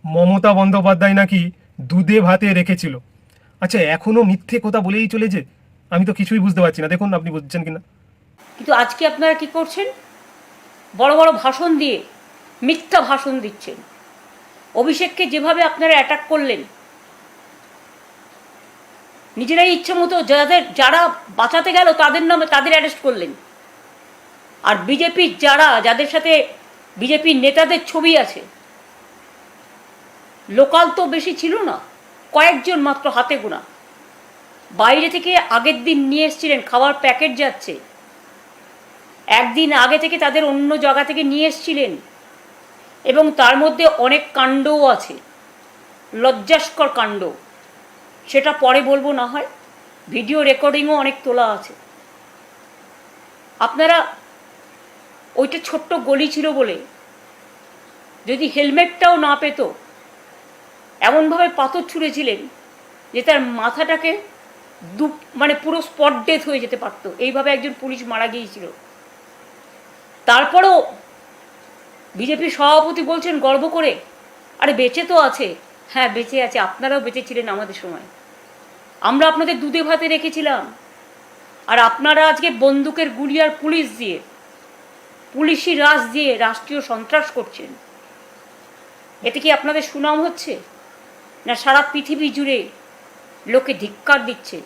মমতা বন্দ্যোপাধ্যায় নাকি দুধে ভাতে রেখেছিল। আচ্ছা, এখনো মিথ্যে কথা বলেই চলেছে। আমি তো কিছুই বুঝতে পারছি না, দেখুন আপনি বুঝছেন কিনা। কিন্তু আজকে আপনারা কি করছেন? বড় বড় ভাষণ দিয়ে মিথ্যা ভাষণ দিচ্ছেন। অভিষেককে যেভাবে আপনারা অ্যাটাক করলেন, নিজেরাই ইচ্ছে মতো যারা বাঁচাতে গেল তাদের নামে তাদের অ্যারেস্ট করলেন। আর বিজেপির যাদের সাথে বিজেপির নেতাদের ছবি আছে, লোকাল তো বেশি ছিল না, কয়েকজন মাত্র হাতে গোনা। বাইরে থেকে আগের দিন নিয়ে এসেছিলেন, খাবার প্যাকেট যাচ্ছে, একদিন আগে থেকে তাদের অন্য জায়গা থেকে নিয়ে এসেছিলেন, এবং তার মধ্যে অনেক কাণ্ডও আছে, লজ্জাস্কর কাণ্ড। সেটা পরে বলবো না হয়, ভিডিও রেকর্ডিংও অনেক তোলা আছে। আপনারা ওইটা ছোট্ট গলি ছিল বলে যদি হেলমেটটাও না পেত, এমনভাবে পাথর ছুঁড়েছিলেন যে তার মাথাটাকে মানে পুরো স্পট ডেথ হয়ে যেতে পারতো। এইভাবে একজন পুলিশ মারা গিয়েছিল। তারপরও বিজেপির সভাপতি বলছেন গর্ব করে, আরে বেঁচে তো আছে। হ্যাঁ, বেঁচে আছে, আপনারাও বেঁচে ছিলেন আমাদের সময়। আমরা আপনাদের দুধে ভাতে রেখেছিলাম, আর আপনারা আজকে বন্দুকের গুলি আর পুলিশি রাজ দিয়ে রাষ্ট্রীয় সন্ত্রাস করছেন। এতে কি আপনাদের সুনাম হচ্ছে? না সারা পৃথিবী জুড়ে লোকে ধিক্কার দিচ্ছে?